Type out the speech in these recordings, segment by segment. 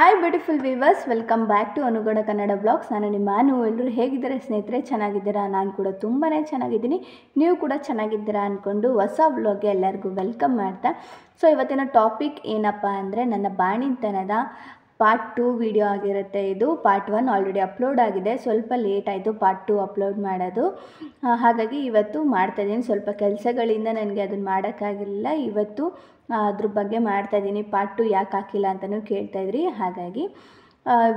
Hi beautiful viewers, welcome back to ಅನುಗಡ Kannada blogs. ನಾನು ನಿಮ್ಮ ಎಲ್ಲರೂ ಹೇಗಿದ್ದಾರೆ ಸ್ನೇಹಿತರೆ? ಚೆನ್ನಾಗಿದ್ದೀರಾ? ನಾನು ಕೂಡ ತುಂಬಾ ಚೆನ್ನಾಗಿದ್ದೀನಿ. ನೀವು ಕೂಡ ಚೆನ್ನಾಗಿದ್ದೀರಾ ಅಂದ್ಕೊಂಡು ಹೊಸ ಬ್ಲಾಗ್ಗೆ ಎಲ್ಲರಿಗೂ ವೆಲ್ಕಮ್ ಮಾಡ್ತಾ, ಸೊ ಇವತ್ತಿನ ಟಾಪಿಕ್ ಏನಪ್ಪ ಅಂದರೆ ನನ್ನ ಬಾಣಿತನದ ಪಾರ್ಟ್ 2 ವಿಡಿಯೋ ಆಗಿರುತ್ತೆ. ಇದು ಪಾರ್ಟ್ 1 ಆಲ್ರೆಡಿ ಅಪ್ಲೋಡ್ ಆಗಿದೆ. ಸ್ವಲ್ಪ ಲೇಟ್ ಆಯಿತು ಪಾರ್ಟ್ 2 ಅಪ್ಲೋಡ್ ಮಾಡೋದು. ಹಾಗಾಗಿ ಇವತ್ತು ಮಾಡ್ತಾಯಿದ್ದೀನಿ. ಸ್ವಲ್ಪ ಕೆಲಸಗಳಿಂದ ನನಗೆ ಅದನ್ನು ಮಾಡೋಕ್ಕಾಗಿರಲಿಲ್ಲ. ಇವತ್ತು ಅದ್ರ ಬಗ್ಗೆ ಮಾಡ್ತಾಯಿದ್ದೀನಿ. ಪಾರ್ಟ್ 2 ಯಾಕೆ ಹಾಕಿಲ್ಲ ಅಂತಲೂ ಕೇಳ್ತಾಯಿದ್ರಿ. ಹಾಗಾಗಿ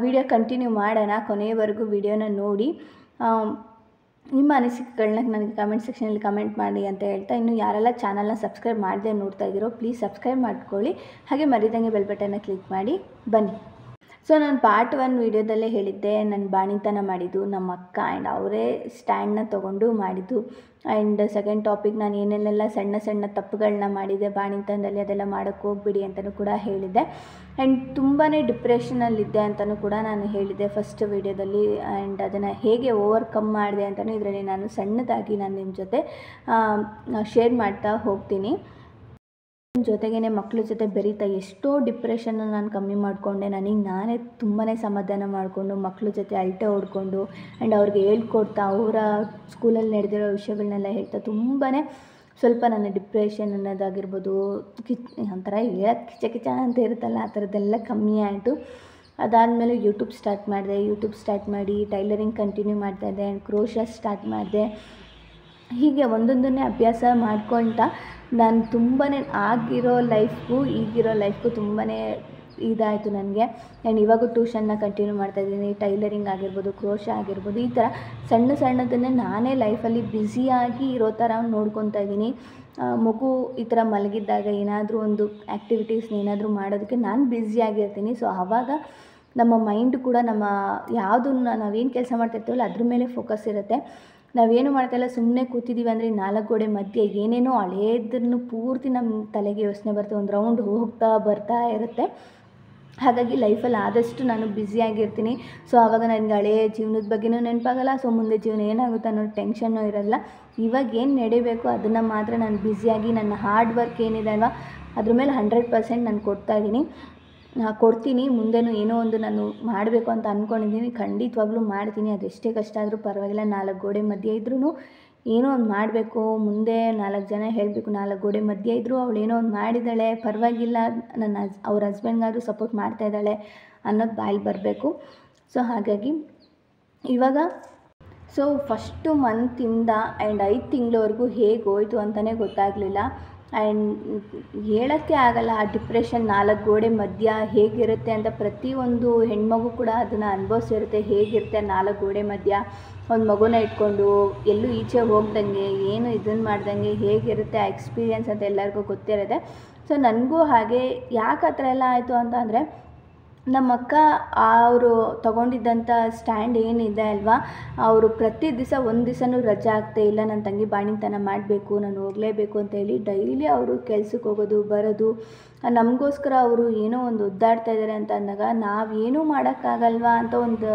ವಿಡಿಯೋ ಕಂಟಿನ್ಯೂ ಮಾಡೋಣ. ಕೊನೆಯವರೆಗೂ ವಿಡಿಯೋನ ನೋಡಿ ನಿಮ್ಮ ಅನಿಸಿಕೆಗಳನ್ನ ನನಗೆ ಕಮೆಂಟ್ ಸೆಕ್ಷನಲ್ಲಿ ಕಮೆಂಟ್ ಮಾಡಿ ಅಂತ ಹೇಳ್ತಾ, ಇನ್ನು ಯಾರೆಲ್ಲ ಚಾನಲ್ನ ಸಬ್ಸ್ಕ್ರೈಬ್ ಮಾಡದೆ ನೋಡ್ತಾ ಇದ್ದೀರೋ ಪ್ಲೀಸ್ ಸಬ್ಸ್ಕ್ರೈಬ್ ಮಾಡ್ಕೊಳ್ಳಿ. ಹಾಗೆ ಮರಿದಂಗೆ ಬೆಲ್ ಬಟನ್ನ ಕ್ಲಿಕ್ ಮಾಡಿ ಬನ್ನಿ. ಸೊ ನಾನು ಪಾರ್ಟ್ 1 ವೀಡಿಯೋದಲ್ಲೇ ಹೇಳಿದ್ದೆ, ನನ್ನ ಬಾಣಿತನ ಮಾಡಿದ್ದು ನಮ್ಮ ಅಕ್ಕ ಆ್ಯಂಡ್ ಅವರೇ ಸ್ಟ್ಯಾಂಡ್ನ ತೊಗೊಂಡು ಮಾಡಿದ್ದು. ಆ್ಯಂಡ್ ಸೆಕೆಂಡ್ ಟಾಪಿಕ್, ನಾನು ಏನೇನೆಲ್ಲ ಸಣ್ಣ ಸಣ್ಣ ತಪ್ಪುಗಳನ್ನ ಮಾಡಿದ್ದೆ ಬಾಣಿತನದಲ್ಲಿ, ಅದೆಲ್ಲ ಮಾಡೋಕ್ಕೆ ಹೋಗ್ಬಿಡಿ ಅಂತಲೂ ಕೂಡ ಹೇಳಿದ್ದೆ. ಆ್ಯಂಡ್ ತುಂಬಾ ಡಿಪ್ರೆಷನಲ್ಲಿದ್ದೆ ಅಂತಲೂ ಕೂಡ ನಾನು ಹೇಳಿದ್ದೆ ಫಸ್ಟ್ ವೀಡಿಯೋದಲ್ಲಿ. ಆ್ಯಂಡ್ ಅದನ್ನು ಹೇಗೆ ಓವರ್ಕಮ್ ಮಾಡಿದೆ ಅಂತಲೂ ಇದರಲ್ಲಿ ನಾನು ಸಣ್ಣದಾಗಿ ನಾನು ನಿಮ್ಮ ಜೊತೆ ಶೇರ್ ಮಾಡ್ತಾ ಹೋಗ್ತೀನಿ. ಜೊತೆಗೇ ಮಕ್ಕಳ ಜೊತೆ ಬೆರೀತಾ ಎಷ್ಟೋ ಡಿಪ್ರೆಷನ್ನ ನಾನು ಕಮ್ಮಿ ಮಾಡಿಕೊಂಡೆ. ನನಗೆ ನಾನೇ ತುಂಬಾ ಸಮಾಧಾನ ಮಾಡಿಕೊಂಡು ಮಕ್ಕಳ ಜೊತೆ ಅಳತೆ ಹೊಡ್ಕೊಂಡು ಆ್ಯಂಡ್ ಅವ್ರಿಗೆ ಹೇಳ್ಕೊಡ್ತಾ ಅವರ ಸ್ಕೂಲಲ್ಲಿ ನಡೆದಿರೋ ವಿಷಯಗಳನ್ನೆಲ್ಲ ಹೇಳ್ತಾ ತುಂಬಾ ಸ್ವಲ್ಪ ನನ್ನ ಡಿಪ್ರೆಷನ್ ಅನ್ನೋದಾಗಿರ್ಬೋದು, ಒಂಥರ ಹೇಳೋಕ್ಕೆ ಕಿಚ ಅಂತ ಇರುತ್ತಲ್ಲ, ಆ ಥರದ್ದೆಲ್ಲ ಕಮ್ಮಿ ಆಯಿತು. ಅದಾದಮೇಲೆ ಯೂಟ್ಯೂಬ್ ಸ್ಟಾರ್ಟ್ ಮಾಡಿದೆ. ಯೂಟ್ಯೂಬ್ ಸ್ಟಾರ್ಟ್ ಮಾಡಿ ಟೈಲರಿಂಗ್ ಕಂಟಿನ್ಯೂ ಮಾಡ್ತಾಯಿದ್ದೆ ಆ್ಯಂಡ್ ಕ್ರೋಶಾ ಸ್ಟಾರ್ಟ್ ಮಾಡಿದೆ. ಹೀಗೆ ಒಂದೊಂದನ್ನೇ ಅಭ್ಯಾಸ ಮಾಡ್ಕೊಳ್ತಾ ನಾನು ತುಂಬಾ ಆಗಿರೋ ಲೈಫ್ಗೂ ಈಗಿರೋ ಲೈಫ್ಗೂ ತುಂಬಾ ಇದಾಯಿತು ನನಗೆ. ಆ್ಯಂಡ್ ಇವಾಗೂ ಟ್ಯೂಷನ್ನ ಕಂಟಿನ್ಯೂ ಮಾಡ್ತಾಯಿದ್ದೀನಿ. ಟೈಲರಿಂಗ್ ಆಗಿರ್ಬೋದು, ಕ್ರೋಶಾ ಆಗಿರ್ಬೋದು, ಈ ಥರ ಸಣ್ಣ ಸಣ್ಣದನ್ನೇ ನಾನೇ ಲೈಫಲ್ಲಿ ಬ್ಯುಸಿಯಾಗಿ ಇರೋ ಥರ ನೋಡ್ಕೊತಾ ಇದ್ದೀನಿ. ಮಗು ಈ ಥರ ಮಲಗಿದ್ದಾಗ ಏನಾದರೂ ಒಂದು ಆ್ಯಕ್ಟಿವಿಟೀಸ್ನ ಏನಾದರೂ ಮಾಡೋದಕ್ಕೆ ನಾನು ಬ್ಯುಸಿಯಾಗಿರ್ತೀನಿ. ಸೊ ಆವಾಗ ನಮ್ಮ ಮೈಂಡ್ ಕೂಡ ನಮ್ಮ ಯಾವುದನ್ನು ನಾವೇನು ಕೆಲಸ ಮಾಡ್ತಾಯಿರ್ತೀವಲ್ಲ ಅದ್ರ ಮೇಲೆ ಫೋಕಸ್ ಇರುತ್ತೆ. ನಾವೇನು ಮಾಡ್ತಾಯಿಲ್ಲ, ಸುಮ್ಮನೆ ಕೂತಿದ್ದೀವಿ ಅಂದರೆ 4 ಗೋಡೆ ಮಧ್ಯೆ ಏನೇನೋ ಹಳೇದನ್ನು ಪೂರ್ತಿ ನಮ್ಮ ತಲೆಗೆ ಯೋಚನೆ ಬರುತ್ತೆ, ಒಂದು ರೌಂಡ್ ಹೋಗ್ತಾ ಬರ್ತಾ ಇರುತ್ತೆ. ಹಾಗಾಗಿ ಲೈಫಲ್ಲಿ ಆದಷ್ಟು ನಾನು ಬ್ಯುಸಿಯಾಗಿರ್ತೀನಿ. ಸೊ ಆವಾಗ ನನಗೆ ಹಳೆಯ ಜೀವನದ ಬಗ್ಗೆನೂ ನೆನಪಾಗಲ್ಲ. ಸೊ ಮುಂದೆ ಜೀವನ ಏನಾಗುತ್ತೆ ಅನ್ನೋ ಟೆನ್ಷನ್ನೂ ಇರೋಲ್ಲ. ಇವಾಗ ಏನು ನಡೀಬೇಕು ಅದನ್ನು ಮಾತ್ರ ನಾನು ಬ್ಯುಸಿಯಾಗಿ ನನ್ನ ಹಾರ್ಡ್ ವರ್ಕ್ ಏನಿದೆ ಅಲ್ವಾ ಅದ್ರ ಮೇಲೆ 100% ನಾನು ಕೊಡ್ತೀನಿ. ಮುಂದೆನೂ ಏನೋ ಒಂದು ನಾನು ಮಾಡಬೇಕು ಅಂತ ಅಂದ್ಕೊಂಡಿದ್ದೀನಿ. ಖಂಡಿತವಾಗ್ಲೂ ಮಾಡ್ತೀನಿ. ಅದೆಷ್ಟೇ ಕಷ್ಟ ಆದರೂ ಪರವಾಗಿಲ್ಲ. 4 ಗೋಡೆ ಮಧ್ಯೆ ಇದ್ರೂ ಏನೋ ಒಂದು ಮಾಡಬೇಕು. ಮುಂದೆ 4 ಜನ ಹೇಳಬೇಕು, 4 ಗೋಡೆ ಮಧ್ಯೆ ಇದ್ದರೂ ಅವಳು ಏನೋ ಒಂದು ಮಾಡಿದ್ದಾಳೆ, ಪರವಾಗಿಲ್ಲ, ಅವ್ರ ಹಸ್ಬೆಂಡ್ಗಾದರೂ ಸಪೋರ್ಟ್ ಮಾಡ್ತಾಯಿದ್ದಾಳೆ ಅನ್ನೋದು ಬಾಯಲ್ಲಿ ಬರಬೇಕು. ಸೊ ಹಾಗಾಗಿ ಇವಾಗ ಫಸ್ಟು ಮಂತಿಂದ ಆ್ಯಂಡ್ 5 ತಿಂಗಳವರೆಗೂ ಹೇಗೆ ಹೋಯಿತು ಅಂತಲೇ ಗೊತ್ತಾಗಲಿಲ್ಲ. ಆ್ಯಂಡ್ ಹೇಳೋಕ್ಕೆ ಆಗಲ್ಲ ಆ ಡಿಪ್ರೆಷನ್ 4 ಗೋಡೆ ಮಧ್ಯ ಹೇಗಿರುತ್ತೆ ಅಂತ. ಪ್ರತಿಯೊಂದು ಹೆಣ್ಮಗು ಕೂಡ ಅದನ್ನು ಅನುಭವಿಸಿರುತ್ತೆ. ಹೇಗಿರುತ್ತೆ 4 ಗೋಡೆ ಮಧ್ಯ ಒಂದು ಮಗುನ ಇಟ್ಕೊಂಡು ಎಲ್ಲೂ ಈಚೆ ಹೋಗ್ದಂಗೆ, ಏನು ಇದನ್ನು ಮಾಡ್ದಂಗೆ ಹೇಗಿರುತ್ತೆ ಆ ಎಕ್ಸ್ಪೀರಿಯೆನ್ಸ್ ಅಂತ ಎಲ್ಲರಿಗೂ ಗೊತ್ತಿರುತ್ತೆ. ಸೊ ನನಗೂ ಹಾಗೆ ಯಾಕೆ ಆ ಥರ ಎಲ್ಲ ಆಯಿತು ಅಂತ ಅಂದರೆ, ನಮ್ಮ ಅಕ್ಕ ಅವರು ತೊಗೊಂಡಿದ್ದಂಥ ಸ್ಟ್ಯಾಂಡ್ ಏನಿದೆ ಅಲ್ವಾ, ಅವರು ಪ್ರತಿ ದಿವಸ ಒಂದು ದಿವಸನೂ ರಜೆ ಆಗ್ತೇ ಇಲ್ಲ. ನನ್ನ ತಂಗಿ ಬಾಣಿತನ ಮಾಡಬೇಕು, ನಾನು ಹೋಗಲೇಬೇಕು ಅಂತೇಳಿ ಡೈಲಿ ಅವರು ಕೆಲ್ಸಕ್ಕೆ ಹೋಗೋದು ಬರೋದು. ನಮಗೋಸ್ಕರ ಅವರು ಏನೋ ಒಂದು ಒದ್ದಾಡ್ತಾ ಇದ್ದಾರೆ ಅಂತ ಅಂದಾಗ ನಾವೇನೂ ಮಾಡೋಕ್ಕಾಗಲ್ವಾ ಅಂತ ಒಂದು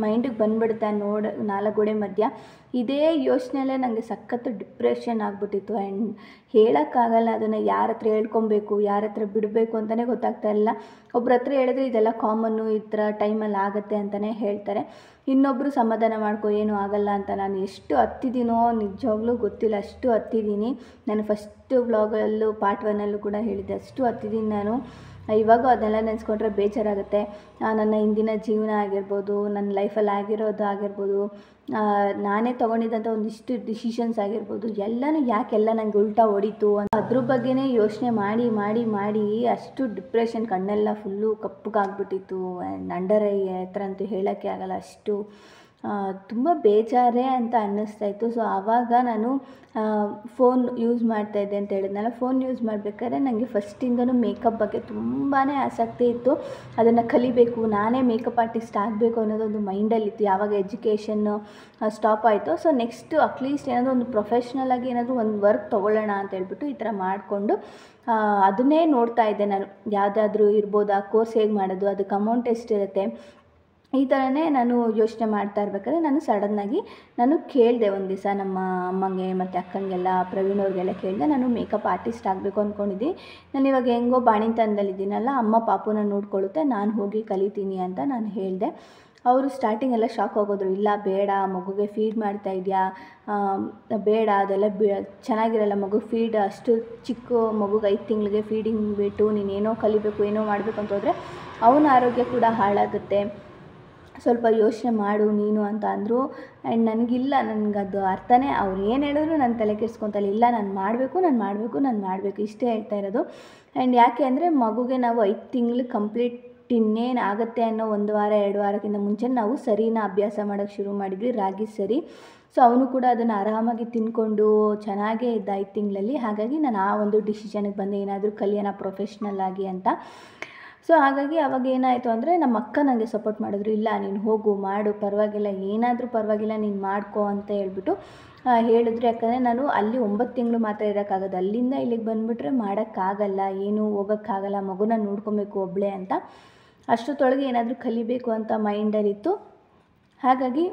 ಮೈಂಡಿಗೆ ಬಂದುಬಿಡುತ್ತೆ. 4 ಗೋಡೆ ಮಧ್ಯ ಇದೇ ಯೋಚನೆಯಲ್ಲೇ ನನಗೆ ಸಖತ್ತು ಡಿಪ್ರೆಷನ್ ಆಗಿಬಿಟ್ಟಿತ್ತು. ಆ್ಯಂಡ್ ಹೇಳೋಕ್ಕಾಗಲ್ಲ, ಅದನ್ನು ಯಾರ ಹತ್ರ ಹೇಳ್ಕೊಬೇಕು, ಯಾರ ಹತ್ರ ಬಿಡಬೇಕು ಅಂತಲೇ ಗೊತ್ತಾಗ್ತಾ ಇಲ್ಲ. ಒಬ್ರ ಹತ್ರ ಹೇಳಿದ್ರೆ ಇದೆಲ್ಲ ಕಾಮನ್ನು, ಈ ಥರ ಟೈಮಲ್ಲಿ ಆಗುತ್ತೆ ಅಂತಲೇ ಹೇಳ್ತಾರೆ. ಇನ್ನೊಬ್ಬರು ಸಮಾಧಾನ ಮಾಡ್ಕೊ, ಏನೂ ಆಗಲ್ಲ ಅಂತ. ನಾನು ಎಷ್ಟು ಹತ್ತಿದ್ದೀನೋ ನಿಜವಾಗ್ಲೂ ಗೊತ್ತಿಲ್ಲ, ಅಷ್ಟು ಹತ್ತಿದ್ದೀನಿ. ನಾನು ಫಸ್ಟ್ ವ್ಲಾಗಲ್ಲೂ ಪಾರ್ಟ್ 1ಅಲ್ಲೂ ಕೂಡ ಹೇಳಿದ್ದೆ, ಅಷ್ಟು ಹತ್ತಿದ್ದೀನಿ ನಾನು. ಇವಾಗೂ ಅದನ್ನೆಲ್ಲ ನೆನೆಸ್ಕೊಂಡ್ರೆ ಬೇಜಾರಾಗುತ್ತೆ. ನನ್ನ ಹಿಂದಿನ ಜೀವನ ಆಗಿರ್ಬೋದು, ನನ್ನ ಲೈಫಲ್ಲಿ ಆಗಿರೋದು ಆಗಿರ್ಬೋದು, ನಾನೇ ತೊಗೊಂಡಿದ್ದಂಥ ಒಂದಿಷ್ಟು ಡಿಸಿಷನ್ಸ್ ಆಗಿರ್ಬೋದು, ಎಲ್ಲನೂ ಯಾಕೆಲ್ಲ ನನಗೆ ಉಲ್ಟಾ ಹೊಡಿತು ಅಂತ ಅದ್ರ ಬಗ್ಗೆನೇ ಯೋಚನೆ ಮಾಡಿ ಮಾಡಿ ಮಾಡಿ ಅಷ್ಟು ಡಿಪ್ರೆಷನ್, ಕಣ್ಣೆಲ್ಲ ಫುಲ್ಲು ಕಪ್ಪಗಾಗ್ಬಿಟ್ಟಿತ್ತು. ಆ್ಯಂಡ್ ಅಂಡರ್ ಐ ಹತ್ರ ಅಂತೂ ಹೇಳೋಕ್ಕೆ ಆಗಲ್ಲ, ಅಷ್ಟು ತುಂಬ ಬೇಜಾರೇ ಅಂತ ಅನ್ನಿಸ್ತಾಯಿತ್ತು. ಸೊ ಆವಾಗ ನಾನು ಫೋನ್ ಯೂಸ್ ಮಾಡ್ತಾಯಿದ್ದೆ ಅಂತ ಹೇಳಿದ್ನಲ್ಲ, ಫೋನ್ ಯೂಸ್ ಮಾಡಬೇಕಾದ್ರೆ ನನಗೆ ಫಸ್ಟಿಂದನೂ ಮೇಕಪ್ ಬಗ್ಗೆ ತುಂಬಾ ಆಸಕ್ತಿ ಇತ್ತು. ಅದನ್ನು ಕಲಿಬೇಕು, ನಾನೇ ಮೇಕಪ್ ಆರ್ಟಿಸ್ಟ್ ಆಗಬೇಕು ಅನ್ನೋದೊಂದು ಮೈಂಡಲ್ಲಿತ್ತು. ಯಾವಾಗ ಎಜುಕೇಷನ್ನು ಸ್ಟಾಪ್ ಆಯಿತು, ಸೊ ನೆಕ್ಸ್ಟು ಅಟ್ಲೀಸ್ಟ್ ಏನಾದರೂ ಒಂದು ಪ್ರೊಫೆಷ್ನಲಾಗಿ ಏನಾದರೂ ಒಂದು ವರ್ಕ್ ತೊಗೊಳ್ಳೋಣ ಅಂತ ಹೇಳ್ಬಿಟ್ಟು ಈ ಥರ ಮಾಡಿಕೊಂಡು ಅದನ್ನೇ ನೋಡ್ತಾ ಇದ್ದೆ ನಾನು. ಯಾವುದಾದ್ರೂ ಇರ್ಬೋದು, ಆ ಕೋರ್ಸ್ ಹೇಗೆ ಮಾಡೋದು, ಅದಕ್ಕೆ ಅಮೌಂಟ್ ಎಷ್ಟಿರುತ್ತೆ, ಈ ಥರನೇ ನಾನು ಯೋಚನೆ ಮಾಡ್ತಾ ಇರ್ಬೇಕಾದ್ರೆ ನಾನು ಸಡನ್ನಾಗಿ ನಾನು ಕೇಳಿದೆ ಒಂದು ದಿವಸ ನಮ್ಮ ಅಮ್ಮಂಗೆ ಮತ್ತು ಅಕ್ಕಂಗೆಲ್ಲ ಪ್ರವೀಣ್ ಅವ್ರಿಗೆಲ್ಲ ಕೇಳಿದೆ, ನಾನು ಮೇಕಪ್ ಆರ್ಟಿಸ್ಟ್ ಆಗಬೇಕು ಅಂದ್ಕೊಂಡಿದ್ದೀನಿ, ನಾನು ಇವಾಗ ಹೆಂಗೋ ಬಾಣಿತನದಲ್ಲಿದ್ದೀನಲ್ಲ, ಅಮ್ಮ ಪಾಪುನ ನೋಡ್ಕೊಳ್ಳುತ್ತೆ, ನಾನು ಹೋಗಿ ಕಲಿತೀನಿ ಅಂತ ನಾನು ಹೇಳಿದೆ. ಅವರು ಸ್ಟಾರ್ಟಿಂಗ್ ಎಲ್ಲ ಶಾಕ್ ಆಗೋದ್ರು, ಇಲ್ಲ ಬೇಡ, ಮಗುಗೆ ಫೀಡ್ ಮಾಡ್ತಾ ಇದೆಯಾ, ಬೇಡ ಅದೆಲ್ಲ ಚೆನ್ನಾಗಿರಲ್ಲ, ಮಗು ಫೀಡ್ ಅಷ್ಟು ಚಿಕ್ಕ ಮಗುಗೆ 5 ತಿಂಗಳಿಗೆ ಫೀಡಿಂಗ್ ಬಿಟ್ಟು ನೀನೇನೋ ಕಲಿಬೇಕು ಏನೋ ಮಾಡಬೇಕು ಅಂತ ಹೋದರೆ ಅವನ ಆರೋಗ್ಯ ಕೂಡ ಹಾಳಾಗುತ್ತೆ, ಸ್ವಲ್ಪ ಯೋಚನೆ ಮಾಡು ನೀನು ಅಂತ ಅಂದರು. ಆ್ಯಂಡ್ ನನಗಿಲ್ಲ, ನನಗದು ಅರ್ಥನೇ, ಅವ್ರು ಏನು ಹೇಳಿದ್ರು ನಾನು ತಲೆ ಕೆಡಿಸ್ಕೊತಲ್ಲ, ಇಲ್ಲ ನಾನು ಮಾಡಬೇಕು ಇಷ್ಟೇ ಹೇಳ್ತಾ ಇರೋದು. ಆ್ಯಂಡ್ ಯಾಕೆ ಅಂದರೆ ಮಗುಗೆ ನಾವು 5 ತಿಂಗಳು ಕಂಪ್ಲೀಟ್ ಇನ್ನೇನು ಆಗುತ್ತೆ ಅನ್ನೋ 1 ವಾರ 2 ವಾರಕ್ಕಿಂತ ಮುಂಚೆ ನಾವು ಸರಿನ ಅಭ್ಯಾಸ ಮಾಡೋಕ್ಕೆ ಶುರು ಮಾಡಿದ್ವಿ, ರಾಗಿ ಸರಿ. ಸೊ ಅವನು ಕೂಡ ಅದನ್ನು ಆರಾಮಾಗಿ ತಿಂದ್ಕೊಂಡು ಚೆನ್ನಾಗೇ ಇದ್ದ 5 ತಿಂಗಳಲ್ಲಿ. ಹಾಗಾಗಿ ನಾನು ಆ ಒಂದು ಡಿಸಿಷನ್ಗೆ ಬಂದೆ, ಏನಾದರೂ ಕಲಿಯೋಣ ಪ್ರೊಫೆಷ್ನಲ್ ಆಗಿ ಅಂತ. ಸೊ ಹಾಗಾಗಿ ಅವಾಗ ಏನಾಯಿತು ಅಂದರೆ ನಮ್ಮ ಅಕ್ಕ ನನಗೆ ಸಪೋರ್ಟ್ ಮಾಡಿದ್ರು, ಇಲ್ಲ ನೀನು ಹೋಗು ಮಾಡು ಪರವಾಗಿಲ್ಲ, ಏನಾದರೂ ಪರವಾಗಿಲ್ಲ ನೀನು ಮಾಡ್ಕೋ ಅಂತ ಹೇಳ್ಬಿಟ್ಟು ಹೇಳಿದ್ರು. ಯಾಕಂದರೆ ನಾನು ಅಲ್ಲಿ 9 ತಿಂಗಳು ಮಾತ್ರ ಇರೋಕ್ಕಾಗೋದು, ಅಲ್ಲಿಂದ ಇಲ್ಲಿಗೆ ಬಂದುಬಿಟ್ರೆ ಮಾಡೋಕ್ಕಾಗಲ್ಲ, ಏನೂ ಹೋಗೋಕ್ಕಾಗಲ್ಲ, ಮಗುನ ನೋಡ್ಕೊಬೇಕು ಒಬ್ಬಳೇ ಅಂತ. ಅಷ್ಟೊತ್ತೊಳಗೆ ಏನಾದರೂ ಕಲಿಬೇಕು ಅಂತ ಮೈಂಡಲ್ಲಿತ್ತು. ಹಾಗಾಗಿ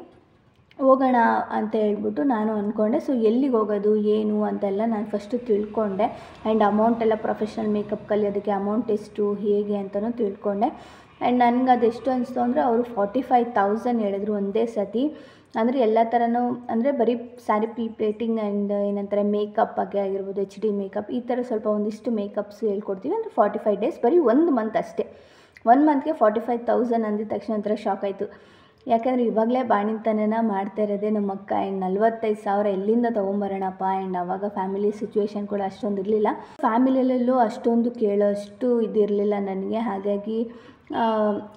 ಹೋಗೋಣ ಅಂತ ಹೇಳ್ಬಿಟ್ಟು ನಾನು ಅಂದ್ಕೊಂಡೆ. ಸೊ ಎಲ್ಲಿಗೆ ಹೋಗೋದು ಏನು ಅಂತೆಲ್ಲ ನಾನು ಫಸ್ಟು ತಿಳ್ಕೊಂಡೆ. ಆ್ಯಂಡ್ ಅಮೌಂಟೆಲ್ಲ ಪ್ರೊಫೆಷ್ನಲ್ ಮೇಕಪ್ ಕಲಿಯೋದಕ್ಕೆ ಅಮೌಂಟ್ ಎಷ್ಟು ಹೇಗೆ ಅಂತಲೂ ತಿಳ್ಕೊಂಡೆ. ಆ್ಯಂಡ್ ನನಗೆ ಅದೆಷ್ಟು ಅನಿಸ್ತು ಅಂದರೆ ಅವರು 45,000 ಹೇಳಿದ್ರು ಒಂದೇ ಸತಿ. ಅಂದರೆ ಎಲ್ಲ ಥರನೂ, ಅಂದರೆ ಬರೀ ಸ್ಯಾರಿ ಪ್ಲೇಟಿಂಗ್ ಆ್ಯಂಡ್ ಏನಂತಾರೆ ಮೇಕಪ್ ಬಗ್ಗೆ ಆಗಿರ್ಬೋದು, HD ಮೇಕಪ್ ಈ ಥರ ಸ್ವಲ್ಪ ಒಂದಿಷ್ಟು ಮೇಕಪ್ಸ್ ಹೇಳ್ಕೊಡ್ತೀವಿ. ಅಂದರೆ 45 ಡೇಸ್, ಬರೀ 1 ಮಂತ್ ಅಷ್ಟೇ. 1 ಮಂತ್ಗೆ 45,000 ಅಂದಿದ ತಕ್ಷಣ ಒಂಥರ ಶಾಕ್ ಆಯಿತು. ಯಾಕಂದರೆ ಇವಾಗಲೇ ಬಾಣಿತನನ ಮಾಡ್ತಾ ಇರೋದೇ ನಮ್ಮ ಅಕ್ಕ. ಆ್ಯಂಡ್ 45,000 ಎಲ್ಲಿಂದ ತೊಗೊಂಬರೋಣಪ್ಪ. ಆ್ಯಂಡ್ ಆವಾಗ ಫ್ಯಾಮಿಲಿ ಸಿಚುವೇಶನ್ ಕೂಡ ಅಷ್ಟೊಂದು ಇರಲಿಲ್ಲ, ಫ್ಯಾಮಿಲಿಯಲ್ಲೂ ಅಷ್ಟೊಂದು ಕೇಳೋಷ್ಟು ಇದಿರಲಿಲ್ಲ ನನಗೆ. ಹಾಗಾಗಿ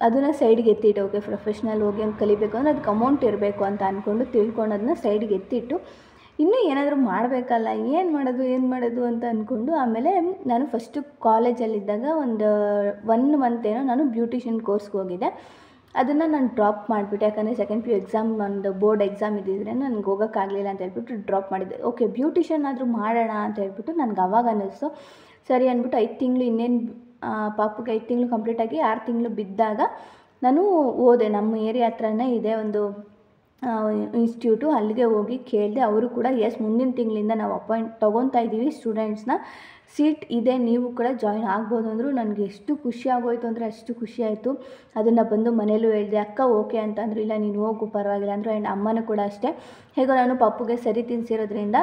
ಅದನ್ನು ಸೈಡ್ಗೆ ಎತ್ತಿಟ್ಟು, ಓಕೆ ಪ್ರೊಫೆಷ್ನಲ್ ಹೋಗಿ ಕಲಿಬೇಕು ಅಂದರೆ ಅದಕ್ಕೆ ಅಮೌಂಟ್ ಇರಬೇಕು ಅಂತ ಅಂದ್ಕೊಂಡು ತಿಳ್ಕೊಂಡದನ್ನ ಸೈಡ್ಗೆ ಎತ್ತಿಟ್ಟು ಇನ್ನೂ ಏನಾದರೂ ಮಾಡಬೇಕಲ್ಲ, ಏನು ಮಾಡೋದು ಅಂತ ಅಂದ್ಕೊಂಡು ಆಮೇಲೆ ನಾನು ಫಸ್ಟು ಕಾಲೇಜಲ್ಲಿದ್ದಾಗ ಒಂದು 1 ಮಂತ್ ಏನೋ ನಾನು ಬ್ಯೂಟಿಷಿಯನ್ ಕೋರ್ಸ್ಗೆ ಹೋಗಿದ್ದೆ. ಅದನ್ನು ನಾನು ಡ್ರಾಪ್ ಮಾಡಿಬಿಟ್ಟೆ. ಯಾಕಂದರೆ ಸೆಕೆಂಡ್ PU ಎಕ್ಸಾಮ್, ಒಂದು ಬೋರ್ಡ್ ಎಕ್ಸಾಮ್ ಇದ್ದಿದ್ರೆ ನನಗೆ ಹೋಗೋಕ್ಕಾಗಲಿಲ್ಲ ಅಂತ ಹೇಳ್ಬಿಟ್ಟು ಡ್ರಾಪ್ ಮಾಡಿದ್ದೆ. ಓಕೆ ಬ್ಯೂಟಿಷಿಯನ್ ಆದರೂ ಮಾಡೋಣ ಅಂತ ಹೇಳ್ಬಿಟ್ಟು ನನಗೆ ಅವಾಗ ಅನ್ನಿಸ್ತು. ಸರಿ ಅಂದ್ಬಿಟ್ಟು 5 ತಿಂಗಳು ಇನ್ನೇನು ಪಾಪುಗೆ 5 ತಿಂಗಳು ಕಂಪ್ಲೀಟಾಗಿ 6 ತಿಂಗಳು ಬಿದ್ದಾಗ ನಾನು ಹೋದೆ. ನಮ್ಮ ಏರಿಯಾ ಹತ್ರನೇ ಇದೆ ಒಂದು ಇನ್ಸ್ಟಿಟ್ಯೂಟು, ಅಲ್ಲಿಗೆ ಹೋಗಿ ಕೇಳಿದೆ. ಅವರು ಕೂಡ ಎಸ್ ಮುಂದಿನ ತಿಂಗಳಿಂದ ನಾವು ಅಪಾಯಿಂಟ್ ತೊಗೊತಾ ಇದ್ದೀವಿ ಸ್ಟೂಡೆಂಟ್ಸ್ನ, ಸೀಟ್ ಇದೆ, ನೀವು ಕೂಡ ಜಾಯಿನ್ ಆಗ್ಬೋದು ಅಂದರು. ನನಗೆ ಎಷ್ಟು ಖುಷಿ ಆಗೋಯಿತು ಅಂದರೆ ಅಷ್ಟು ಖುಷಿ ಆಯಿತು. ಅದನ್ನು ಬಂದು ಮನೇಲೂ ಹೇಳಿದೆ. ಅಕ್ಕ ಓಕೆ ಅಂತ ಅಂದರು, ಇಲ್ಲ ನೀನು ಹೋಗು ಪರವಾಗಿಲ್ಲ ಅಂದರು. ಆ್ಯಂಡ್ ಅಮ್ಮನೂ ಕೂಡ ಅಷ್ಟೇ, ಹೇಗೋ ನಾನು ಪಪ್ಪುಗೆ ಸರಿ ತಿನ್ಸಿರೋದ್ರಿಂದ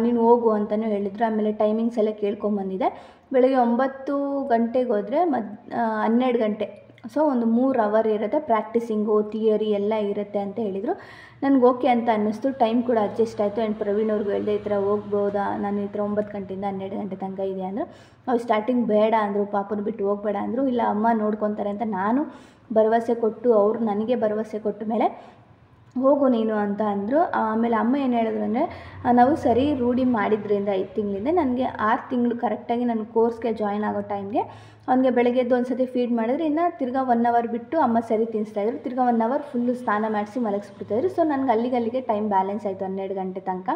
ನೀನು ಹೋಗು ಅಂತಲೂ ಹೇಳಿದರು. ಆಮೇಲೆ ಟೈಮಿಂಗ್ಸ್ ಎಲ್ಲ ಕೇಳ್ಕೊಂಬಂದಿದೆ. ಬೆಳಗ್ಗೆ 9 ಗಂಟೆಗೆ ಹೋದರೆ 12 ಗಂಟೆ, ಸೊ ಒಂದು 3 ಅವರ್ ಇರುತ್ತೆ, ಪ್ರಾಕ್ಟೀಸಿಂಗು ಥಿಯರಿ ಎಲ್ಲ ಇರುತ್ತೆ ಅಂತ ಹೇಳಿದರು. ನನಗೆ ಓಕೆ ಅಂತ ಅನ್ನಿಸ್ತು. ಟೈಮ್ ಕೂಡ ಅಡ್ಜಸ್ಟ್ ಆಯಿತು. ಆ್ಯಂಡ್ ಪ್ರವೀಣ್ ಅವ್ರಿಗೂ ಹೇಳಿದೆ, ಈ ಥರ ಹೋಗ್ಬೋದಾ, ನಾನು ಈ ಥರ 9 ಗಂಟೆಯಿಂದ 12 ಗಂಟೆ ತನಕ ಇದೆ ಅಂದರು. ಅವ್ರು ಸ್ಟಾರ್ಟಿಂಗ್ ಬೇಡ ಅಂದರು, ಪಾಪನ ಬಿಟ್ಟು ಹೋಗಬೇಡ ಅಂದರು. ಇಲ್ಲ ಅಮ್ಮ ನೋಡ್ಕೊತಾರೆ ಅಂತ ನಾನು ಭರವಸೆ ಕೊಟ್ಟು, ಅವರು ನನಗೆ ಭರವಸೆ ಕೊಟ್ಟ ಮೇಲೆ ಹೋಗು ನೀನು ಅಂತ ಅಂದರು. ಆಮೇಲೆ ಅಮ್ಮ ಏನು ಹೇಳಿದ್ರು ಅಂದರೆ, ನಾವು ಸರಿ ರೂಢಿ ಮಾಡಿದ್ರಿಂದ 5 ತಿಂಗಳಿಂದ ನನಗೆ 6 ತಿಂಗಳು ಕರೆಕ್ಟಾಗಿ ನನ್ನ ಕೋರ್ಸ್ಗೆ ಜಾಯ್ನ್ ಆಗೋ ಟೈಮ್ಗೆ ಅವನಿಗೆ ಬೆಳಗ್ಗೆದ್ದು ಒಂದು ಸತಿ ಫೀಡ್ ಮಾಡಿದ್ರೆ ಇನ್ನು ತಿರ್ಗಾ 1 ಅವರ್ ಬಿಟ್ಟು ಅಮ್ಮ ಸರಿ ತಿನ್ನಿಸ್ತಾಯಿದ್ರು. ತಿರ್ಗಾ 1 ಅವರ್ ಫುಲ್ಲು ಸ್ನಾನ ಮಾಡಿಸಿ ಮಲಗಿಸ್ಬಿಡ್ತಾಯಿದ್ರು. ಸೊ ನನಗೆ ಅಲ್ಲಿಗೆ ಟೈಮ್ ಬ್ಯಾಲೆನ್ಸ್ ಆಯಿತು 12 ಗಂಟೆ ತನಕ.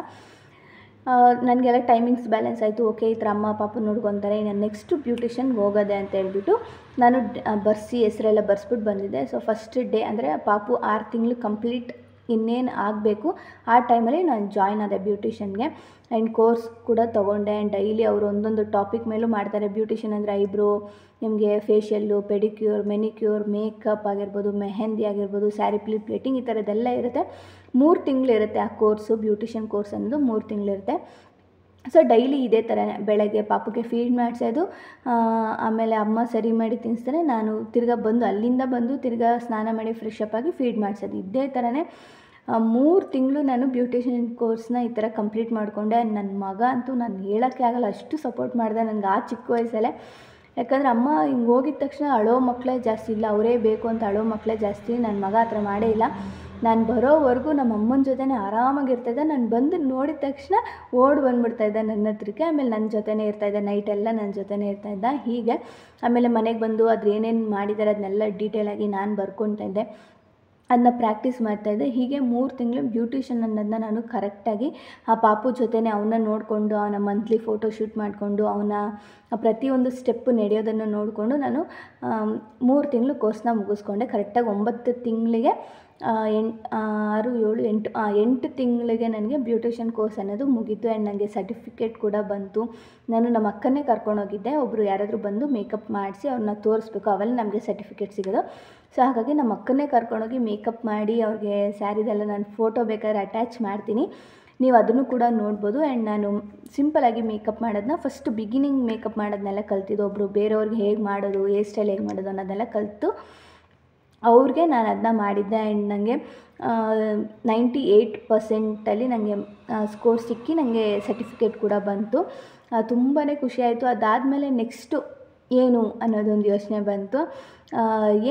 ನನಗೆಲ್ಲ ಟೈಮಿಂಗ್ಸ್ ಬ್ಯಾಲೆನ್ಸ್ ಆಯಿತು. ಓಕೆ ಈ ಥರ ಅಮ್ಮ ಪಾಪ ನೋಡ್ಕೊತಾರೆ, ಇನ್ನು ನೆಕ್ಸ್ಟು ಬ್ಯೂಟಿಷನ್ಗೆ ಹೋಗೋದೆ ಅಂತ ಹೇಳ್ಬಿಟ್ಟು ನಾನು ಹೆಸರೆಲ್ಲ ಬರ್ಸ್ಬಿಟ್ಟು ಬಂದಿದ್ದೆ. ಸೊ ಫಸ್ಟ್ ಡೇ ಅಂದರೆ ಪಾಪು 6 ತಿಂಗಳು ಕಂಪ್ಲೀಟ್ ಇನ್ನೇನು ಆಗಬೇಕು ಆ ಟೈಮಲ್ಲಿ ನಾನು ಜಾಯ್ನ್ ಆದೆ ಬ್ಯೂಟಿಷನ್ಗೆ. ಆ್ಯಂಡ್ ಕೋರ್ಸ್ ಕೂಡ ತೊಗೊಂಡೆ. ಆ್ಯಂಡ್ ಡೈಲಿ ಅವರು ಒಂದೊಂದು ಟಾಪಿಕ್ ಮೇಲೂ ಮಾಡ್ತಾರೆ. ಬ್ಯೂಟಿಷನ್ ಅಂದರೆ ಐಬ್ರೋ, ನಿಮಗೆ ಫೇಶಿಯಲ್ಲು, ಪೆಡಿಕ್ಯೂರ್, ಮೆನಿಕ್ಯೂರ್, ಮೇಕಪ್ ಆಗಿರ್ಬೋದು, ಮೆಹಂದಿ ಆಗಿರ್ಬೋದು, ಸ್ಯಾರಿ ಪ್ಲೇಟಿಂಗ್ ಈ ಥರದ್ದೆಲ್ಲ ಇರುತ್ತೆ. 3 ತಿಂಗಳಿರುತ್ತೆ ಆ ಕೋರ್ಸು. ಬ್ಯೂಟಿಷನ್ ಕೋರ್ಸ್ ಅನ್ನೋದು 3 ತಿಂಗಳಿರುತ್ತೆ. ಸೊ ಡೈಲಿ ಇದೇ ಥರನೇ ಬೆಳಗ್ಗೆ ಪಾಪುಗೆ ಫೀಡ್ ಮಾಡಿಸೋದು, ಆಮೇಲೆ ಅಮ್ಮ ಸರಿ ಮಾಡಿ ತಿನ್ನಿಸ್ತಾರೆ, ನಾನು ಅಲ್ಲಿಂದ ಬಂದು ತಿರ್ಗಾ ಸ್ನಾನ ಮಾಡಿ ಫ್ರೆಶ್ ಅಪ್ ಆಗಿ ಫೀಡ್ ಮಾಡಿಸೋದು. ಇದೇ ಥರನೇ 3 ತಿಂಗಳು ನಾನು ಬ್ಯೂಟಿಷಿಯನ್ ಕೋರ್ಸ್ನ ಈ ಥರ ಕಂಪ್ಲೀಟ್ ಮಾಡಿಕೊಂಡೆ. ನನ್ನ ಮಗ ಅಂತೂ ನಾನು ಹೇಳೋಕ್ಕೆ ಆಗಲ್ಲ, ಅಷ್ಟು ಸಪೋರ್ಟ್ ಮಾಡಿದೆ ನನಗೆ ಆ ಚಿಕ್ಕ ವಯಸ್ಸಲ್ಲೇ. ಯಾಕಂದರೆ ಅಮ್ಮ ಹಿಂಗೆ ಹೋಗಿದ ತಕ್ಷಣ ಅಳೋ ಮಕ್ಕಳೇ ಜಾಸ್ತಿ, ಇಲ್ಲ ಅವರೇ ಬೇಕು ಅಂತ ಅಳೋ ಮಕ್ಕಳೇ ಜಾಸ್ತಿ. ನನ್ನ ಮಗ ಆ ಥರ ಮಾಡೇ ಇಲ್ಲ. ನಾನು ಬರೋವರೆಗೂ ನಮ್ಮ ಅಮ್ಮನ ಜೊತೆನೇ ಆರಾಮಾಗಿರ್ತಾಯಿದ್ದೆ. ನಾನು ಬಂದು ನೋಡಿದ ತಕ್ಷಣ ಓಡಿ ಬಂದುಬಿಡ್ತಾಯಿದ್ದೆ ನನ್ನ ಹತ್ರಕ್ಕೆ. ಆಮೇಲೆ ನನ್ನ ಜೊತೆನೇ ಇರ್ತಾಯಿದ್ದೆ, ನೈಟೆಲ್ಲ ನನ್ನ ಜೊತೆನೇ ಇರ್ತಾಯಿದ್ದ. ಹೀಗೆ ಆಮೇಲೆ ಮನೆಗೆ ಬಂದು ಅದ್ರ ಏನೇನು ಮಾಡಿದ್ದಾರೆ ಅದನ್ನೆಲ್ಲ ಡೀಟೇಲಾಗಿ ನಾನು ಬರ್ಕೊತಾ ಇದ್ದೆ, ಅದನ್ನ ಪ್ರಾಕ್ಟೀಸ್ ಮಾಡ್ತಾಯಿದ್ದೆ. ಹೀಗೆ 3 ತಿಂಗಳು ಬ್ಯೂಟಿಷನ್ ಅನ್ನೋದನ್ನ ನಾನು ಕರೆಕ್ಟಾಗಿ ಆ ಪಾಪು ಜೊತೆನೇ ಅವನ್ನ ನೋಡಿಕೊಂಡು, ಅವನ ಮಂತ್ಲಿ ಫೋಟೋ ಶೂಟ್ ಮಾಡಿಕೊಂಡು, ಅವನ ಪ್ರತಿಯೊಂದು ಸ್ಟೆಪ್ಪು ನಡೆಯೋದನ್ನು ನೋಡಿಕೊಂಡು ನಾನು 3 ತಿಂಗಳು ಕೋರ್ಸ್ನ ಮುಗಿಸ್ಕೊಂಡೆ. ಕರೆಕ್ಟಾಗಿ 9 ತಿಂಗಳಿಗೆ 6, 7, 8 ತಿಂಗಳಿಗೆ ನನಗೆ ಬ್ಯೂಟಿಷಿಯನ್ ಕೋರ್ಸ್ ಅನ್ನೋದು ಮುಗೀತು. ಆ್ಯಂಡ್ ನನಗೆ ಸರ್ಟಿಫಿಕೇಟ್ ಕೂಡ ಬಂತು. ನಾನು ನಮ್ಮ ಅಕ್ಕನ್ನೇ ಕರ್ಕೊಂಡೋಗಿದ್ದೆ. ಒಬ್ಬರು ಯಾರಾದರೂ ಬಂದು ಮೇಕಪ್ ಮಾಡಿಸಿ ಅವ್ರನ್ನ ತೋರಿಸ್ಬೇಕು, ಅವೆಲ್ಲ ನಮಗೆ ಸರ್ಟಿಫಿಕೇಟ್ ಸಿಗೋದು. ಸೊ ಹಾಗಾಗಿ ನಮ್ಮ ಅಕ್ಕನ್ನೇ ಕರ್ಕೊಂಡೋಗಿ ಮೇಕಪ್ ಮಾಡಿ ಅವ್ರಿಗೆ ಸ್ಯಾರಿದೆಲ್ಲ ನಾನು ಫೋಟೋ ಬೇಕಾದ್ರೆ ಅಟ್ಯಾಚ್ ಮಾಡ್ತೀನಿ, ನೀವು ಅದನ್ನು ಕೂಡ ನೋಡ್ಬೋದು. ಆ್ಯಂಡ್ ನಾನು ಸಿಂಪಲಾಗಿ ಮೇಕಪ್ ಮಾಡೋದನ್ನ ಫಸ್ಟ್ ಬಿಗಿನಿಂಗ್ ಮೇಕಪ್ ಮಾಡೋದನ್ನೆಲ್ಲ ಕಲ್ತಿದ್ದು. ಒಬ್ಬರು ಬೇರೆಯವ್ರಿಗೆ ಹೇಗೆ ಮಾಡೋದು, ಹೇರ್ ಸ್ಟೈಲ್ ಹೇಗೆ ಮಾಡೋದು ಅನ್ನೋದೆಲ್ಲ ಕಲಿತು ಅವ್ರಿಗೆ ನಾನು ಅದನ್ನ ಮಾಡಿದ್ದೆ. ಆ್ಯಂಡ್ ನನಗೆ 98% ನನಗೆ ಸ್ಕೋರ್ ಸಿಕ್ಕಿ ನನಗೆ ಸರ್ಟಿಫಿಕೇಟ್ ಕೂಡ ಬಂತು. ತುಂಬಾ ಖುಷಿಯಾಯಿತು. ಅದಾದಮೇಲೆ ನೆಕ್ಸ್ಟು ಏನು ಅನ್ನೋದೊಂದು ಯೋಚನೆ ಬಂತು.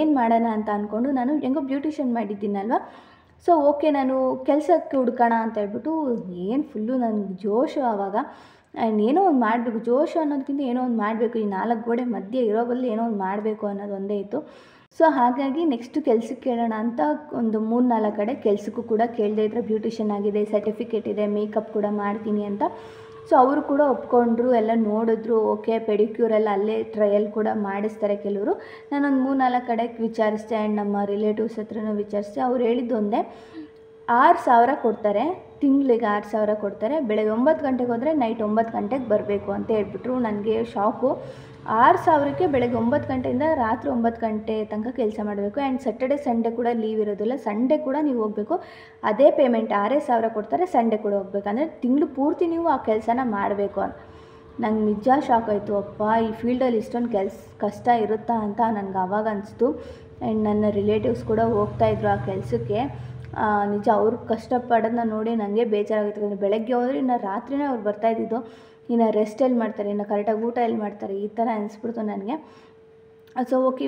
ಏನು ಮಾಡೋಣ ಅಂತ ಅಂದ್ಕೊಂಡು ನಾನು ಹೆಂಗೋ ಬ್ಯೂಟಿಷಿಯನ್ ಮಾಡಿದ್ದೀನಲ್ವ, ಸೊ ಓಕೆ ನಾನು ಕೆಲಸಕ್ಕೆ ಹುಡ್ಕೋಣ ಅಂತ ಹೇಳ್ಬಿಟ್ಟು ಏನು ಫುಲ್ಲು ನನಗೆ ಜೋಶು ಆವಾಗ. ಆ್ಯಂಡ್ ಏನೋ ಒಂದು ಮಾಡಬೇಕು, ಜೋಶು ಅನ್ನೋದಕ್ಕಿಂತ ಏನೋ ಒಂದು ಮಾಡಬೇಕು, ಈ 4 ಗೋಡೆ ಮಧ್ಯೆ ಇರೋ ಬದಲು ಏನೋ ಒಂದು ಮಾಡಬೇಕು ಅನ್ನೋದು ಒಂದೇ ಇತ್ತು. ಸೊ ಹಾಗಾಗಿ ನೆಕ್ಸ್ಟು ಕೆಲ್ಸಕ್ಕೆ ಕೇಳೋಣ ಅಂತ ಒಂದು 3-4 ಕಡೆ ಕೆಲಸಕ್ಕೂ ಕೂಡ ಕೇಳದೆ. ಇದ್ದರೆ ಬ್ಯೂಟಿಷಿಯನ್ ಆಗಿದೆ, ಸರ್ಟಿಫಿಕೇಟ್ ಇದೆ, ಮೇಕಪ್ ಕೂಡ ಮಾಡ್ತೀನಿ ಅಂತ. ಸೊ ಅವರು ಕೂಡ ಒಪ್ಕೊಂಡ್ರು, ಎಲ್ಲ ನೋಡಿದ್ರು. ಓಕೆ, ಪೆಡಿಕ್ಯೂರೆಲ್ಲ ಅಲ್ಲೇ ಟ್ರಯಲ್ ಕೂಡ ಮಾಡಿಸ್ತಾರೆ ಕೆಲವರು. ನಾನೊಂದು 3-4 ಕಡೆ ವಿಚಾರಿಸಿದೆ. ಆ್ಯಂಡ್ ನಮ್ಮ ರಿಲೇಟಿವ್ಸ್ ಹತ್ರನೂ ವಿಚಾರಿಸಿದೆ. ಅವ್ರು ಹೇಳಿದ್ದು ಒಂದೇ, 6,000 ಕೊಡ್ತಾರೆ, ತಿಂಗಳಿಗೆ 6,000 ಕೊಡ್ತಾರೆ. ಬೆಳಗ್ಗೆ 9 ಗಂಟೆಗೆ ಹೋದರೆ ನೈಟ್ 9 ಗಂಟೆಗೆ ಬರಬೇಕು ಅಂತ ಹೇಳ್ಬಿಟ್ರು. ನನಗೆ ಶಾಕು. 6,000ಕ್ಕೆ ಬೆಳಗ್ಗೆ 9 ಗಂಟೆಯಿಂದ ರಾತ್ರಿ 9 ಗಂಟೆ ತನಕ ಕೆಲಸ ಮಾಡಬೇಕು. ಆ್ಯಂಡ್ ಸ್ಯಾಟರ್ಡೆ ಸಂಡೇ ಕೂಡ ಲೀವ್ ಇರೋದಿಲ್ಲ. ಸಂಡೇ ಕೂಡ ನೀವು ಹೋಗಬೇಕು. ಅದೇ ಪೇಮೆಂಟ್ 6,000 ಕೊಡ್ತಾರೆ, ಸಂಡೇ ಕೂಡ ಹೋಗ್ಬೇಕು. ಅಂದರೆ ತಿಂಗಳು ಪೂರ್ತಿ ನೀವು ಆ ಕೆಲಸನ ಮಾಡಬೇಕು ಅಂತ. ನಂಗೆ ನಿಜ ಶಾಕ್ ಆಯಿತು. ಅಪ್ಪ, ಈ ಫೀಲ್ಡಲ್ಲಿ ಇಷ್ಟೊಂದು ಕಷ್ಟ ಇರುತ್ತಾ ಅಂತ ನನಗೆ ಆವಾಗ ಅನಿಸ್ತು. ಆ್ಯಂಡ್ ನನ್ನ ರಿಲೇಟಿವ್ಸ್ ಕೂಡ ಹೋಗ್ತಾಯಿದ್ರು ಆ ಕೆಲಸಕ್ಕೆ. ನಿಜ ಅವ್ರು ಕಷ್ಟಪಡೋದನ್ನ ನೋಡಿ ನನಗೆ ಬೇಜಾರಾಗಿತ್ತು. ಬೆಳಗ್ಗೆ ಹೋದರೆ ಇನ್ನು ರಾತ್ರಿನೇ ಅವ್ರು ಬರ್ತಾಯಿದ್ದಿದ್ದು. ಇನ್ನು ರೆಸ್ಟ್ ಎಲ್ಲಿ ಮಾಡ್ತಾರೆ, ಇನ್ನು ಕರೆಕ್ಟಾಗಿ ಊಟ ಎಲ್ಲಿ ಮಾಡ್ತಾರೆ, ಈ ಥರ ಅನಿಸ್ಬಿಡ್ತು ನನಗೆ. ಸೊ ಓಕೆ,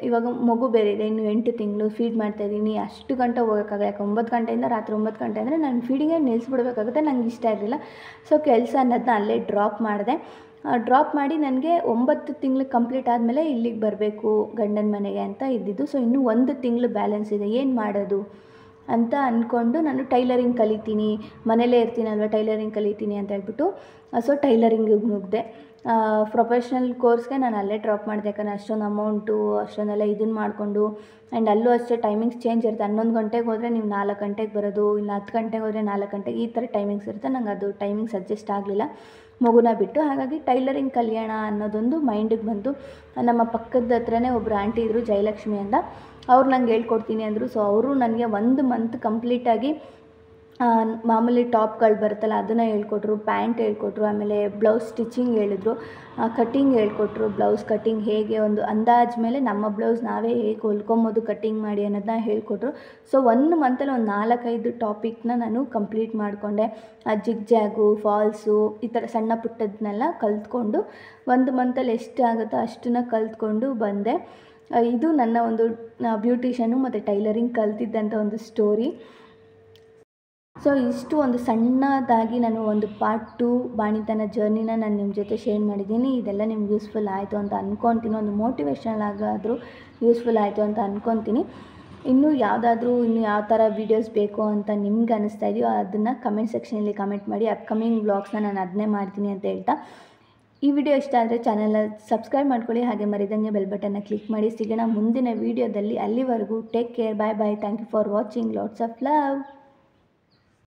ಇವಾಗ ಮಗು ಬೇರೆ ಇದೆ, ಇನ್ನು 8 ತಿಂಗಳು ಫೀಡ್ ಮಾಡ್ತಾಯಿದ್ದೀನಿ. ಅಷ್ಟು ಗಂಟೆ ಹೋಗೋಕ್ಕಾಗಲ್ಲ. ಯಾಕೆ 9 ಗಂಟೆಯಿಂದ ರಾತ್ರಿ 9 ಗಂಟೆ ಅಂದರೆ ನಾನು ಫೀಡಿಂಗೇ ನಿಲ್ಲಿಸ್ಬಿಡ್ಬೇಕಾಗುತ್ತೆ. ನಂಗೆ ಇಷ್ಟ ಇರಲಿಲ್ಲ. ಸೊ ಕೆಲಸ ಅನ್ನೋದನ್ನ ಅಲ್ಲೇ ಡ್ರಾಪ್ ಮಾಡಿದೆ. ಡ್ರಾಪ್ ಮಾಡಿ ನನಗೆ 9 ತಿಂಗಳು ಕಂಪ್ಲೀಟ್ ಆದಮೇಲೆ ಇಲ್ಲಿಗೆ ಬರಬೇಕು ಗಂಡನ ಮನೆಗೆ ಅಂತ ಇದ್ದಿದ್ದು. ಸೊ ಇನ್ನೂ 1 ತಿಂಗಳು ಬ್ಯಾಲೆನ್ಸ್ ಇದೆ, ಏನು ಮಾಡೋದು ಅಂತ ಅಂದ್ಕೊಂಡು ನಾನು ಟೈಲರಿಂಗ್ ಕಲಿತೀನಿ, ಮನೇಲೇ ಇರ್ತೀನಲ್ವ, ಟೈಲರಿಂಗ್ ಕಲಿತೀನಿ ಅಂತ ಹೇಳ್ಬಿಟ್ಟು ಸೊ ಟೈಲರಿಂಗಿಗೆ ನುಗ್ಗಿದೆ. ಪ್ರೊಫೆಷ್ನಲ್ ಕೋರ್ಸ್ಗೆ ನಾನು ಅಲ್ಲೇ ಡ್ರಾಪ್ ಮಾಡಿದೆ. ಯಾಕಂದರೆ ಅಷ್ಟೊಂದು ಅಮೌಂಟು ಅಷ್ಟೊಂದೆಲ್ಲ ಇದನ್ನು ಮಾಡಿಕೊಂಡು. ಆ್ಯಂಡ್ ಅಲ್ಲೂ ಅಷ್ಟೇ ಟೈಮಿಂಗ್ಸ್ ಚೇಂಜ್ ಇರುತ್ತೆ. 11 ಗಂಟೆಗೆ ಹೋದರೆ ನೀವು 4 ಗಂಟೆಗೆ ಬರೋದು, ಇಲ್ಲ 10 ಗಂಟೆಗೆ ಹೋದರೆ 4 ಗಂಟೆಗೆ, ಈ ಥರ ಟೈಮಿಂಗ್ಸ್ ಇರುತ್ತೆ. ನಂಗೆ ಅದು ಟೈಮಿಂಗ್ಸ್ ಅಡ್ಜಸ್ಟ್ ಆಗಲಿಲ್ಲ ಮಗುನ ಬಿಟ್ಟು. ಹಾಗಾಗಿ ಟೈಲರಿಂಗ್ ಕಲಿಯೋಣ ಅನ್ನೋದೊಂದು ಮೈಂಡಿಗೆ ಬಂತು. ನಮ್ಮ ಪಕ್ಕದ ಹತ್ರನೇ ಒಬ್ಬರು ಆಂಟಿ ಇದ್ದರು, ಜಯಲಕ್ಷ್ಮಿ ಅಂತ. ಅವ್ರು ನಂಗೆ ಹೇಳ್ಕೊಡ್ತೀನಿ ಅಂದರು. ಸೊ ಅವರು ನನಗೆ 1 ಮಂತ್ ಕಂಪ್ಲೀಟಾಗಿ ಮಾಮೂಲಿ ಟಾಪ್ಗಳು ಬರುತ್ತಲ್ಲ ಅದನ್ನು ಹೇಳ್ಕೊಟ್ರು, ಪ್ಯಾಂಟ್ ಹೇಳ್ಕೊಟ್ರು, ಆಮೇಲೆ ಬ್ಲೌಸ್ ಸ್ಟಿಚಿಂಗ್ ಹೇಳಿದ್ರು, ಕಟ್ಟಿಂಗ್ ಹೇಳ್ಕೊಟ್ರು. ಬ್ಲೌಸ್ ಕಟ್ಟಿಂಗ್ ಹೇಗೆ ಒಂದು ಅಂದಾಜು ಮೇಲೆ ನಮ್ಮ ಬ್ಲೌಸ್ ನಾವೇ ಹೇಗೆ ಹೊಲ್ಕೊಬೋದು ಕಟ್ಟಿಂಗ್ ಮಾಡಿ ಅನ್ನೋದನ್ನ ಹೇಳ್ಕೊಟ್ರು. ಸೊ 1 ಮಂತಲ್ಲಿ ಒಂದು 4-5 ಟಾಪಿಕ್ನ ನಾನು ಕಂಪ್ಲೀಟ್ ಮಾಡಿಕೊಂಡೆ. ಜಿಗ್ ಜಾಗು, ಫಾಲ್ಸು, ಈ ಥರ ಸಣ್ಣ ಪುಟ್ಟದನ್ನೆಲ್ಲ ಕಲ್ತ್ಕೊಂಡು 1 ಮಂತಲ್ಲಿ ಎಷ್ಟು ಆಗುತ್ತೋ ಅಷ್ಟನ್ನು ಕಲ್ತ್ಕೊಂಡು ಬಂದೆ. ಇದು ನನ್ನ ಒಂದು ಬ್ಯೂಟಿಷನ್ನು ಮತ್ತು ಟೈಲರಿಂಗ್ ಕಲ್ತಿದ್ದಂಥ ಒಂದು ಸ್ಟೋರಿ. ಸೊ ಇಷ್ಟು ಒಂದು ಸಣ್ಣದಾಗಿ ನಾನು ಒಂದು ಪಾರ್ಟ್ 2 ಬಾಣಿತನ ಜರ್ನಿನ ನಾನು ನಿಮ್ಮ ಜೊತೆ ಶೇರ್ ಮಾಡಿದ್ದೀನಿ. ಇದೆಲ್ಲ ನಿಮ್ಗೆ ಯೂಸ್ಫುಲ್ ಆಯಿತು ಅಂತ ಅಂದ್ಕೊತೀನಿ. ಒಂದು ಮೋಟಿವೇಶ್ನಲ್ ಆಗಾದರೂ ಯೂಸ್ಫುಲ್ ಆಯಿತು ಅಂತ ಅಂದ್ಕೊತೀನಿ. ಇನ್ನೂ ಯಾವ ಥರ ವೀಡಿಯೋಸ್ ಬೇಕು ಅಂತ ನಿಮ್ಗೆ ಅನ್ನಿಸ್ತಾ ಇದೆಯೋ ಅದನ್ನು ಕಮೆಂಟ್ ಸೆಕ್ಷನಲ್ಲಿ ಕಮೆಂಟ್ ಮಾಡಿ. ಅಪ್ಕಮಿಂಗ್ ವ್ಲಾಗ್ಸ್ನ ನಾನು ಅದನ್ನೇ ಮಾಡ್ತೀನಿ ಅಂತ ಹೇಳ್ತಾ, ಈ ವಿಡಿಯೋ ಇಷ್ಟ ಆದರೆ ಚಾನಲ್ನ ಸಬ್ಸ್ಕ್ರೈಬ್ ಮಾಡ್ಕೊಳ್ಳಿ. ಹಾಗೆ ಮರಿದಂಗೆ ಬೆಲ್ ಬಟನ್ನ ಕ್ಲಿಕ್ ಮಾಡಿ. ಸಿಗೋಣ ಮುಂದಿನ ವೀಡಿಯೋದಲ್ಲಿ. ಅಲ್ಲಿವರೆಗೂ take care, bye bye. Thank you for watching. Lots of love.